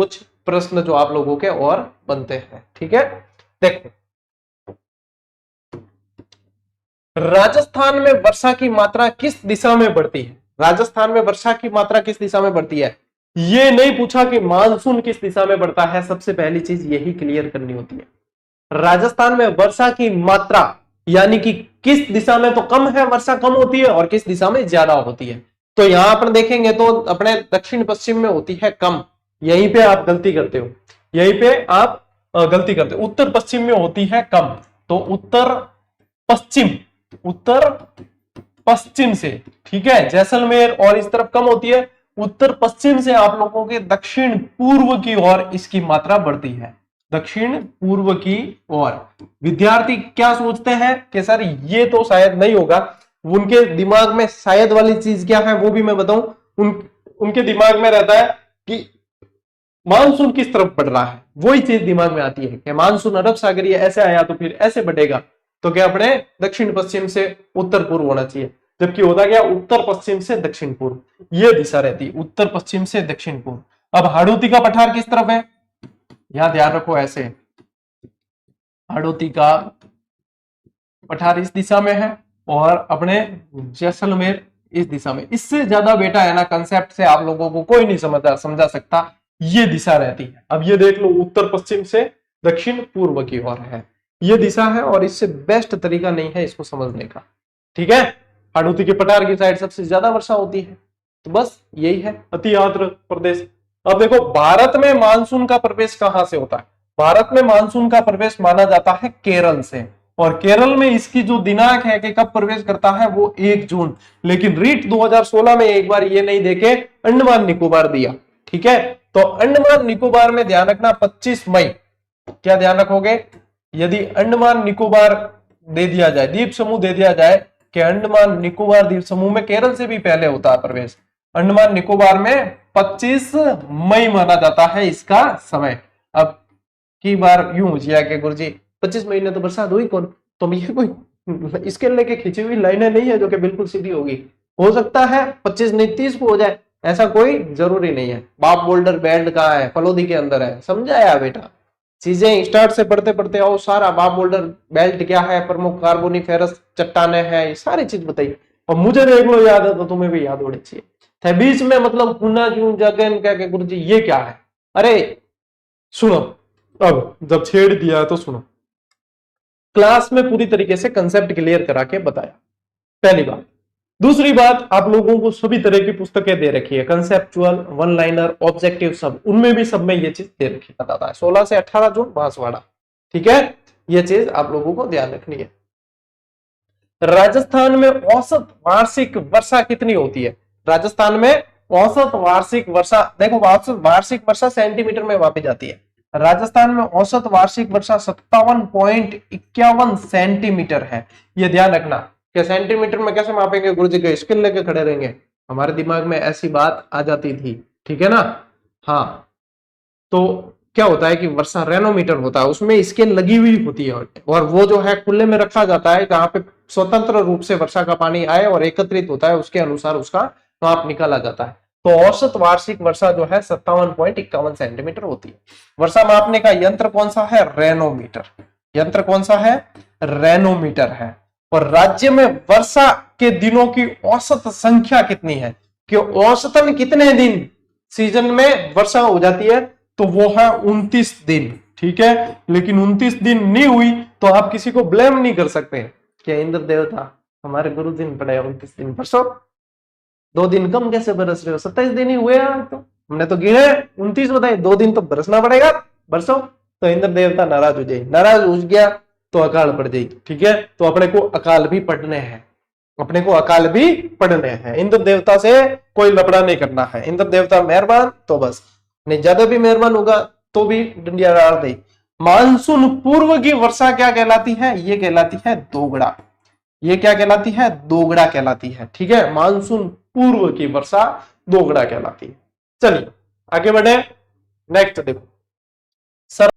कुछ प्रश्न जो आप लोगों के और बनते हैं। ठीक है, देखो राजस्थान में वर्षा की मात्रा किस दिशा में बढ़ती है? राजस्थान में वर्षा की मात्रा किस दिशा में बढ़ती है? ये नहीं पूछा कि मानसून किस दिशा में बढ़ता है, सबसे पहली चीज यही क्लियर करनी होती है। राजस्थान में वर्षा की मात्रा यानी कि किस दिशा में तो कम है, वर्षा कम होती है, और किस दिशा में ज्यादा होती है। तो यहां पर देखेंगे तो अपने दक्षिण पश्चिम में होती है कम, यहीं पे आप गलती करते हो, यहीं पे आप गलती करते हो। उत्तर पश्चिम में होती है कम, तो उत्तर पश्चिम से, ठीक है, जैसलमेर और इस तरफ कम होती है। उत्तर पश्चिम से आप लोगों के दक्षिण पूर्व की ओर इसकी मात्रा बढ़ती है, दक्षिण पूर्व की ओर। विद्यार्थी क्या सोचते हैं कि सर ये तो शायद नहीं होगा, उनके दिमाग में शायद वाली चीज क्या है वो भी मैं बताऊं। उनके दिमाग में रहता है कि मानसून किस तरफ बढ़ रहा है, वही चीज दिमाग में आती है कि मानसून अरब सागरीय ऐसे आया तो फिर ऐसे बढ़ेगा, तो क्या अपने दक्षिण पश्चिम से उत्तर पूर्व होना चाहिए, जबकि होता क्या उत्तर पश्चिम से दक्षिण पूर्व, ये दिशा रहती है, उत्तर पश्चिम से दक्षिण पूर्व। अब हाड़ौती का पठार किस तरफ है, यहां ध्यान रखो, ऐसे हाड़ौती का पठार इस दिशा में है और अपने जैसलमेर इस दिशा में। इससे ज्यादा बेटा है ना कंसेप्ट से आप लोगों को कोई नहीं समझा सकता, ये दिशा रहती है। अब ये देख लो उत्तर पश्चिम से दक्षिण पूर्व की ओर है, ये दिशा है और इससे बेस्ट तरीका नहीं है इसको समझने का। ठीक है, हाड़ौती के पठार की साइड सबसे ज्यादा वर्षा होती है, तो बस यही है अति आर्द्र प्रदेश। अब देखो भारत में मानसून का प्रवेश कहां से होता है? भारत में मानसून का प्रवेश माना जाता है केरल से, और केरल में इसकी जो दिनांक है कि कब प्रवेश करता है वो 1 जून। लेकिन रीट 2016 में एक बार ये नहीं देके अंडमान निकोबार दिया। ठीक है, तो अंडमान निकोबार में ध्यान रखना 25 मई, क्या ध्यान रखोगे, यदि अंडमान निकोबार दे दिया जाए, द्वीप समूह दे दिया जाए कि अंडमान निकोबार द्वीप समूह में केरल से भी पहले होता है प्रवेश, अंडमान निकोबार में 25 मई माना जाता है इसका समय। अब की बार यूं हो जाए कि गुरुजी 25 मई ने तो बरसात हुई कौन, तो ये कोई इसके लेके खिंची हुई लाइनें नहीं है जो कि बिल्कुल सीधी होगी। हो सकता है 25 नहीं 30 को हो जाए, ऐसा कोई जरूरी नहीं है। बाप बोल्डर बेल्ट कहाँ है, फलोदी के अंदर है, समझाया बेटा। चीजें स्टार्ट से पढ़ते पढ़ते आओ, सारा बाप बोल्डर बेल्ट क्या है, प्रमुख कार्बोनिफेरस चट्टाने हैं, ये सारी चीज बताइए। और मुझे देख लो याद है तो तुम्हें भी याद होनी चाहिए। थे बीच में मतलब हुना क्यों जगन क्या के गुरुजी ये क्या है, अरे सुनो, अब जब छेड़ दिया है तो सुनो। क्लास में पूरी तरीके से कंसेप्ट क्लियर करा के बताया, पहली बात। दूसरी बात, आप लोगों को सभी तरह की पुस्तकें दे रखी है, कंसेप्चुअल, वन लाइनर, ऑब्जेक्टिव, सब उनमें भी सब में ये चीज दे रखी है। 16 से 18 जून बांसवाड़ा, ठीक है, ये चीज आप लोगों को ध्यान रखनी है। राजस्थान में औसत वार्षिक वर्षा कितनी होती है? राजस्थान में औसत वार्षिक वर्षा, देखो औसत वार्षिक वर्षा सेंटीमीटर में मापी जाती है। राजस्थान में औसत वार्षिक वर्षा 57.51 सेंटीमीटर है। ये ध्यान रखना कि सेंटीमीटर में कैसे मापेंगे, गुरुजी के स्केल लेके खड़े रहेंगे, हमारे दिमाग में ऐसी बात आ जाती थी, ठीक है ना। हाँ, तो क्या होता है कि वर्षा रेनोमीटर होता है, उसमें स्केल लगी हुई होती है और वो जो है खुले में रखा जाता है जहां पे स्वतंत्र रूप से वर्षा का पानी आए और एकत्रित होता है, उसके अनुसार उसका माप निकाला जाता है। तो औसत वार्षिक वर्षा जो है 57.51 सेंटीमीटर होती है। वर्षा मापने का यंत्र कौन सा है? रेनोमीटर। यंत्र कौन सा है? रेनोमीटर है। और राज्य में वर्षा के दिनों की औसत संख्या कितनी है, कि औसतन कितने दिन सीजन में वर्षा हो जाती है, तो वो है 29 दिन, ठीक है। लेकिन 29 दिन नहीं हुई तो आप किसी को ब्लेम नहीं कर सकते कि इंद्र देवता हमारे गुरु दिन पड़े 29 दिन बरसो, 2 दिन कम कैसे बरस रहे हो, 27 दिन ही हुए यार, तो हमने तो गिने 29 बताए, 2 दिन तो बरसना पड़ेगा, बरसो। तो इंद्र देवता नाराज हो जाए, नाराज हो गया तो अकाल पड़ जाएगी, ठीक है। तो अपने को अकाल भी पढ़ने हैं, अपने को अकाल भी पढ़ने हैं, इंद्र देवता से कोई लफड़ा नहीं करना है। इंद्र देवता मेहरबान तो बस, नहीं ज्यादा भी मेहरबान होगा तो भी डंडिया डाल दे। मानसून पूर्व की वर्षा क्या कहलाती है? ये कहलाती है दोगड़ा। ये क्या कहलाती है? दोगड़ा कहलाती है, ठीक है। मानसून पूर्व की वर्षा दोगड़ा कहलाती है। चलिए आगे बढ़े, नेक्स्ट देखो।